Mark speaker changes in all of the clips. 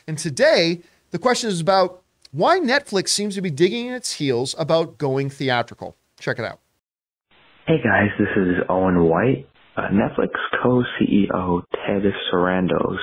Speaker 1: And today, the question is about why Netflix seems to be digging in its heels about going theatrical. Check it out.
Speaker 2: Hey guys, this is Owen White. Netflix co-CEO Ted Sarandos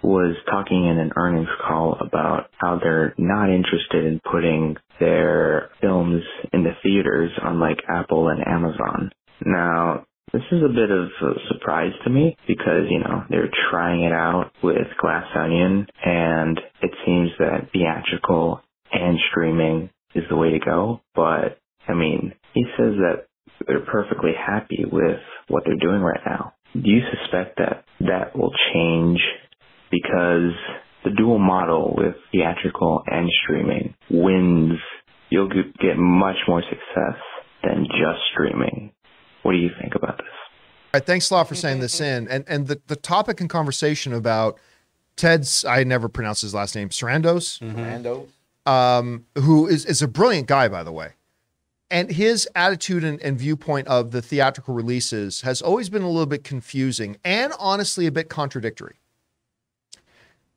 Speaker 2: was talking in an earnings call about how they're not interested in putting their films in the theaters unlike Apple and Amazon. Now, this is a bit of a surprise to me because, they're trying it out with Glass Onion, and it seems that theatrical and streaming is the way to go. But, he says that they're perfectly happy with what they're doing right now. Do you suspect that that will change because the dual model with theatrical and streaming wins? You'll get much more success than just streaming. What do you think about this?
Speaker 1: All right, thanks a lot for saying this in. And the topic and conversation about Ted's, I never pronounced his last name, Sarandos, who is a brilliant guy, by the way. And his attitude and viewpoint of the theatrical releases has always been a little bit confusing and honestly a bit contradictory.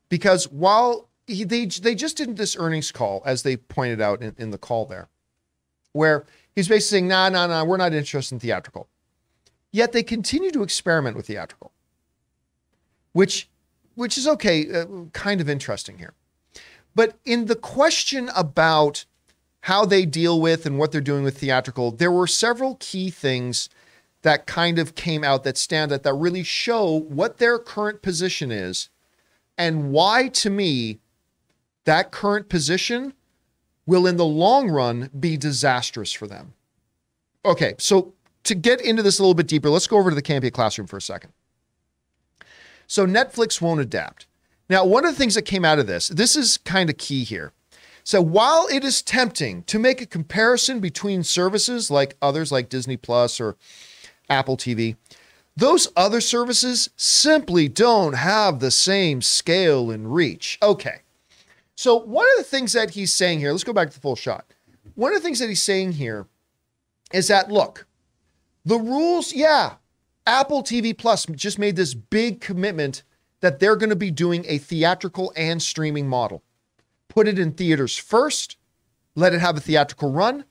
Speaker 1: Because while they just did this earnings call, as they pointed out in the call there, where he's basically saying, nah, we're not interested in theatrical. Yet they continue to experiment with theatrical, which is okay, kind of interesting here. But in the question about how they deal with and what they're doing with theatrical, there were several key things that kind of came out that stand out that really show what their current position is and why, to me, that current position will in the long run be disastrous for them. Okay, so to get into this a little bit deeper, let's go over to the Campea Classroom for a second. So Netflix won't adapt. Now, one of the things that came out of this is kind of key here. So while it is tempting to make a comparison between services like others like Disney Plus or Apple TV, those other services simply don't have the same scale and reach. Okay. So one of the things that he's saying here, let's go back to the full shot. One of the things that he's saying here is that, look, the rules, Apple TV Plus just made this big commitment that they're going to be doing a theatrical and streaming model. Put it in theaters first, let it have a theatrical run,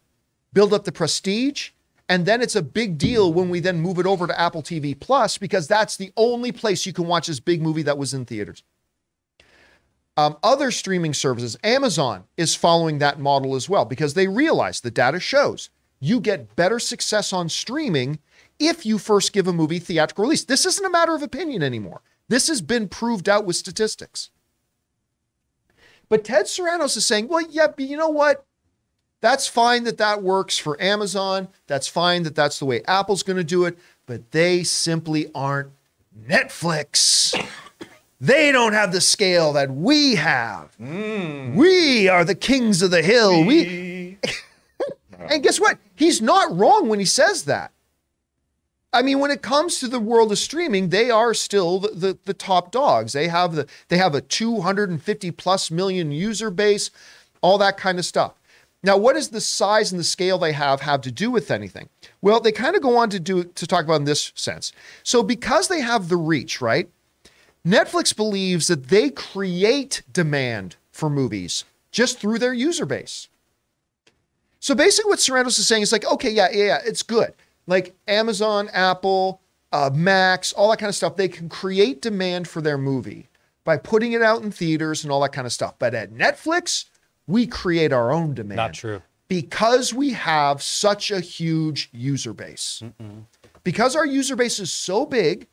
Speaker 1: build up the prestige, and then it's a big deal when we then move it over to Apple TV Plus because that's the only place you can watch this big movie that was in theaters. Other streaming services, Amazon is following that model as well because they realize the data shows you get better success on streaming if you first give a movie theatrical release. This isn't a matter of opinion anymore. This has been proved out with statistics. But Ted Sarandos is saying, well, yeah, but you know what? That's fine that works for Amazon. That's fine that that's the way Apple's going to do it. But they simply aren't Netflix. They don't have the scale that we have. We are the kings of the hill. And guess what? He's not wrong when he says that. I mean, when it comes to the world of streaming, they are still the top dogs. They have a 250 plus million user base, all that kind of stuff. Now, what does the size and the scale they have to do with anything? Well, they kind of go on to talk about in this sense. So because they have the reach, right? Netflix believes that they create demand for movies just through their user base. So basically what Sarandos is saying is like, okay, yeah, it's good. Like Amazon, Apple, Max, all that kind of stuff, they can create demand for their movie by putting it out in theaters and all that kind of stuff. But at Netflix, we create our own demand.
Speaker 3: Not true.
Speaker 1: Because we have such a huge user base. Because our user base is so big,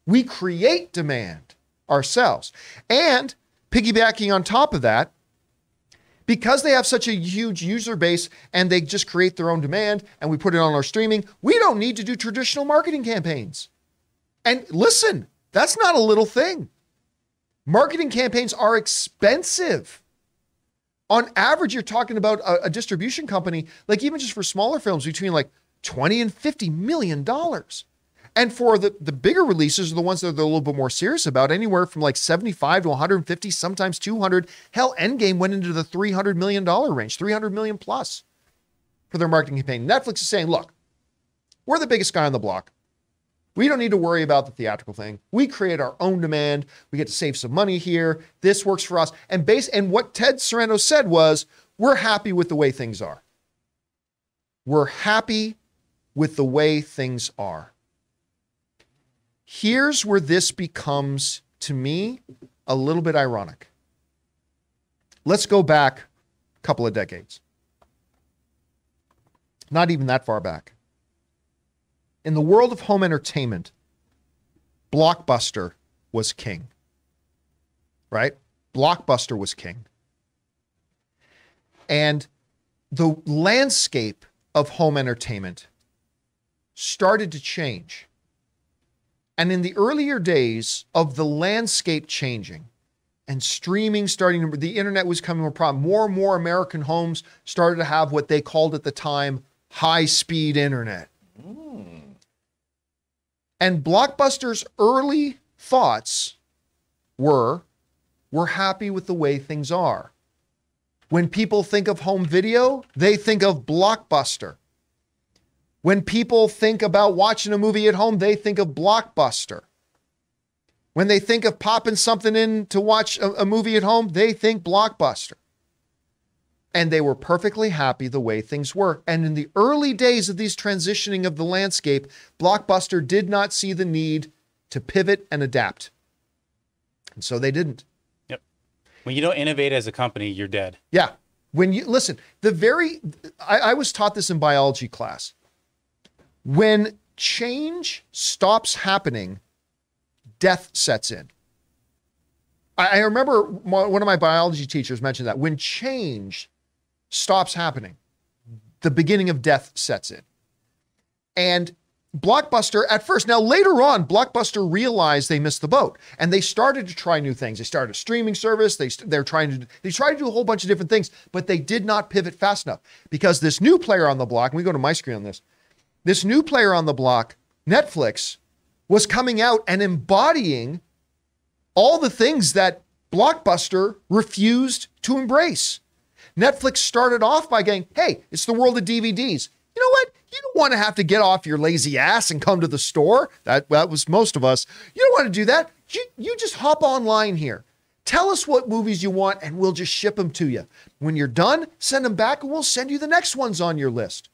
Speaker 1: we create demand ourselves. And piggybacking on top of that, because they have such a huge user base and they just create their own demand and we put it on our streaming, we don't need to do traditional marketing campaigns. And listen, that's not a little thing. Marketing campaigns are expensive. On average, you're talking about a distribution company, like even just for smaller films, between like $20 and $50 million. And for the bigger releases, are the ones that they're a little bit more serious about, anywhere from like 75 to 150, sometimes 200. Hell, Endgame went into the $300 million range, 300 million plus for their marketing campaign. Netflix is saying, look, we're the biggest guy on the block. We don't need to worry about the theatrical thing. We create our own demand. We get to save some money here. This works for us. And what Ted Sarandos said was, we're happy with the way things are. We're happy with the way things are. Here's where this becomes, to me, a little bit ironic. Let's go back a couple of decades. Not even that far back. In the world of home entertainment, Blockbuster was king. Right? Blockbuster was king. And the landscape of home entertainment started to change. And in the earlier days of the landscape changing and streaming starting, the internet was becoming more problem. More and more American homes started to have what they called at the time high-speed internet. And Blockbuster's early thoughts were, we're happy with the way things are. When people think of home video, they think of Blockbuster. When people think about watching a movie at home, they think of Blockbuster. When they think of popping something in to watch a movie at home, they think Blockbuster. And they were perfectly happy the way things were. And in the early days of these transitioning of the landscape, Blockbuster did not see the need to pivot and adapt. And so they didn't.
Speaker 3: Yep. When you don't innovate as a company, you're dead.
Speaker 1: Yeah. When you listen, I was taught this in biology class. When change stops happening, death sets in. I remember one of my biology teachers mentioned that when change stops happening, the beginning of death sets in. And Blockbuster at first, now later on, Blockbuster realized they missed the boat and they started to try new things. They started a streaming service. They tried to do a whole bunch of different things, but they did not pivot fast enough because this new player on the block, and we go to my screen on this new player on the block, Netflix, was coming out and embodying all the things that Blockbuster refused to embrace. Netflix started off by going, hey, it's the world of DVDs. You know what? You don't want to have to get off your lazy ass and come to the store. That was most of us. You don't want to do that. You just hop online here. Tell us what movies you want and we'll just ship them to you. When you're done, send them back and we'll send you the next ones on your list.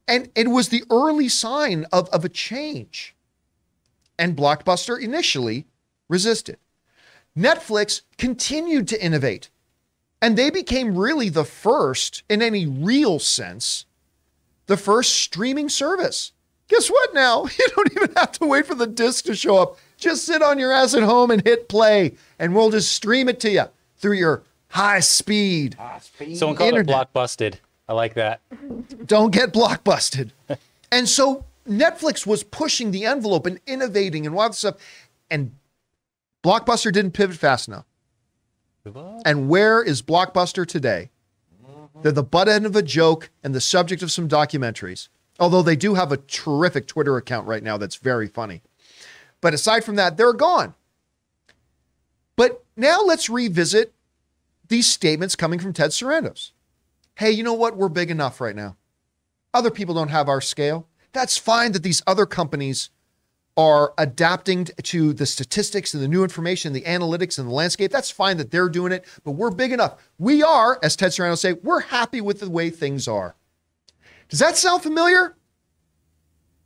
Speaker 1: And it was the early sign of a change. And Blockbuster initially resisted. Netflix continued to innovate. And they became really the first, in any real sense, the first streaming service. Guess what now? You don't even have to wait for the disc to show up. Just sit on your ass at home and hit play, and we'll just stream it to you through your high-speed
Speaker 3: Someone called it Blockbusted. I like that.
Speaker 1: Don't get blockbusted. And so Netflix was pushing the envelope and innovating and wild stuff, and Blockbuster didn't pivot fast enough. And where is Blockbuster today? They're the butt end of a joke and the subject of some documentaries. Although they do have a terrific Twitter account right now that's very funny. But aside from that, they're gone. But now let's revisit these statements coming from Ted Sarandos. Hey, you know what? We're big enough right now. Other people don't have our scale. That's fine that these other companies are adapting to the statistics and the new information, the analytics and the landscape. That's fine that they're doing it, but we're big enough. We are, as Ted Sarandos say, we're happy with the way things are. Does that sound familiar?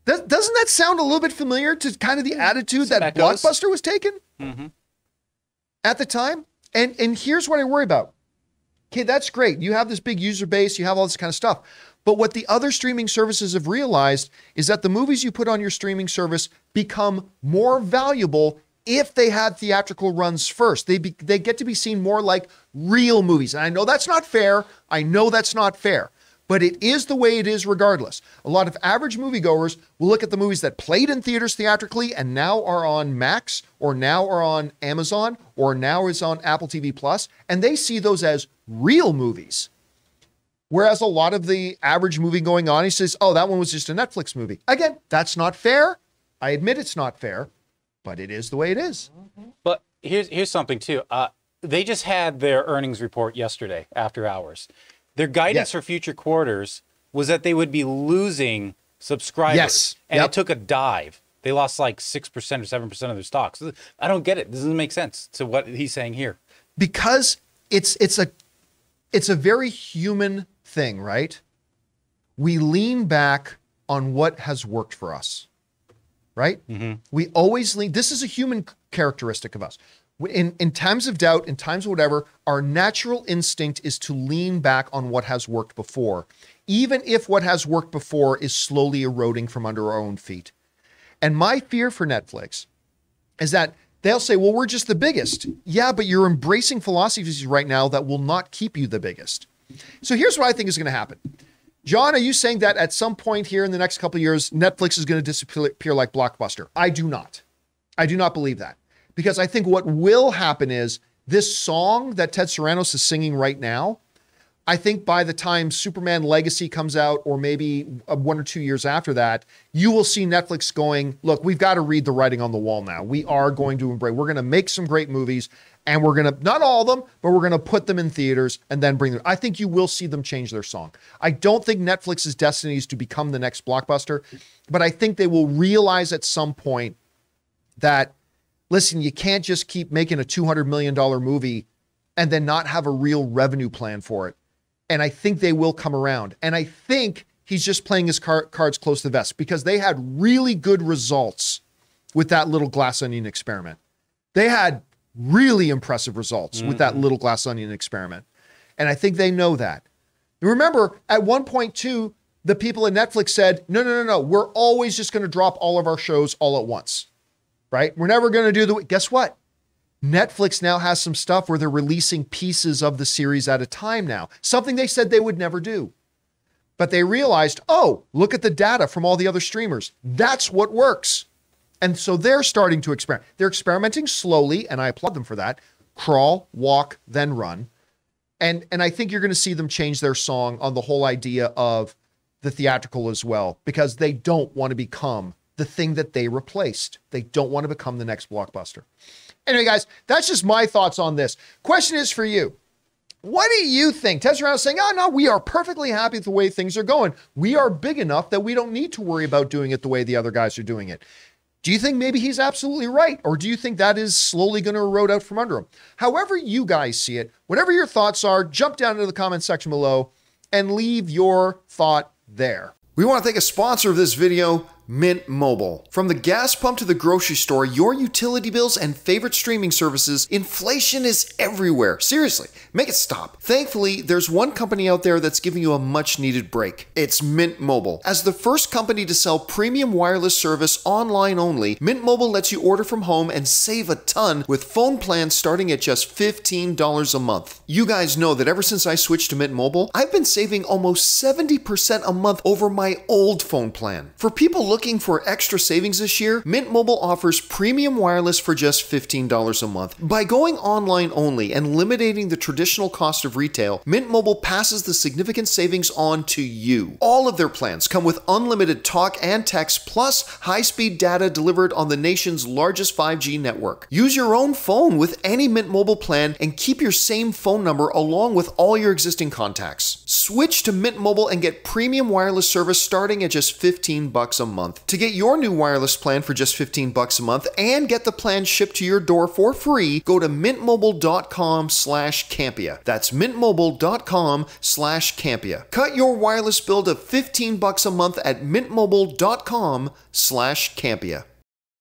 Speaker 1: Doesn't that sound a little bit familiar to kind of the attitude that Blockbuster was taking at the time? And here's what I worry about. Okay, that's great. You have this big user base. You have all this kind of stuff. But what the other streaming services have realized is that the movies you put on your streaming service become more valuable if they had theatrical runs first. They get to be seen more like real movies. And I know that's not fair. But it is the way it is regardless. A lot of average moviegoers will look at the movies that played in theaters theatrically and now are on Max or now are on Amazon or now is on Apple TV Plus, and they see those as real movies. Whereas a lot of the average movie going on, he says, oh, that one was just a Netflix movie. Again, that's not fair. I admit it's not fair, but it is the way it is.
Speaker 3: But here's something too. They just had their earnings report yesterday after hours. Their guidance for future quarters was that they would be losing subscribers.
Speaker 1: Yes.
Speaker 3: And
Speaker 1: Yep.
Speaker 3: it took a dive. They lost like 6% or 7% of their stocks. I don't get it. This doesn't make sense to what he's saying here.
Speaker 1: Because it's a very human thing, right? We lean back on what has worked for us, right? We always lean. This is a human characteristic of us. In times of doubt, in times of whatever, our natural instinct is to lean back on what has worked before, even if what has worked before is slowly eroding from under our own feet. And my fear for Netflix is that they'll say, well, we're just the biggest. Yeah, but you're embracing philosophies right now that will not keep you the biggest. So here's what I think is going to happen. John, are you saying that at some point here in the next couple of years, Netflix is going to disappear like Blockbuster? I do not. I do not believe that. Because I think what will happen is this song that Ted Sarandos is singing right now, I think by the time Superman Legacy comes out, or maybe 1 or 2 years after that, you will see Netflix going, look, we've got to read the writing on the wall now. We are going to embrace, we're going to make some great movies, and we're going to, not all of them, but we're going to put them in theaters and then bring them. I think you will see them change their song. I don't think Netflix's destiny is to become the next Blockbuster, but I think they will realize at some point that, listen, you can't just keep making a $200 million movie and then not have a real revenue plan for it. And I think they will come around. And I think he's just playing his cards close to the vest, because they had really good results with that little glass onion experiment. They had really impressive results with that little glass onion experiment. And I think they know that. And remember, at one point too, the people at Netflix said, no, we're always just going to drop all of our shows all at once, right? We're never going to do guess what? Netflix now has some stuff where they're releasing pieces of the series at a time now, something they said they would never do. But they realized, oh, look at the data from all the other streamers. That's what works. And so they're starting to experiment. They're experimenting slowly, and I applaud them for that. Crawl, walk, then run. And I think you're going to see them change their song on the whole idea of the theatrical as well, because they don't want to become the thing that they replaced. They don't want to become the next Blockbuster. Anyway, guys, that's just my thoughts on this. Question is for you. What do you think? Ted Sarandos saying, oh, no, we are perfectly happy with the way things are going. We are big enough that we don't need to worry about doing it the way the other guys are doing it. Do you think maybe he's absolutely right? Or do you think that is slowly going to erode out from under him? However you guys see it, whatever your thoughts are, jump down into the comment section below and leave your thought there. We want to thank a sponsor of this video, Mint Mobile. From the gas pump to the grocery store, your utility bills and favorite streaming services, inflation is everywhere. Seriously, make it stop. Thankfully, there's one company out there that's giving you a much needed break. It's Mint Mobile. As the first company to sell premium wireless service online only, Mint Mobile lets you order from home and save a ton with phone plans starting at just $15 a month. You guys know that ever since I switched to Mint Mobile, I've been saving almost 70% a month over my old phone plan. For people looking for extra savings this year, Mint Mobile offers premium wireless for just $15 a month. By going online only and eliminating the traditional cost of retail, Mint Mobile passes the significant savings on to you. All of their plans come with unlimited talk and text plus high-speed data delivered on the nation's largest 5G network. Use your own phone with any Mint Mobile plan and keep your same phone number along with all your existing contacts. Switch to Mint Mobile and get premium wireless service starting at just $15 a month. To get your new wireless plan for just $15 a month and get the plan shipped to your door for free, go to mintmobile.com/Campea. That's mintmobile.com/Campea. Cut your wireless bill to $15 a month at mintmobile.com/Campea.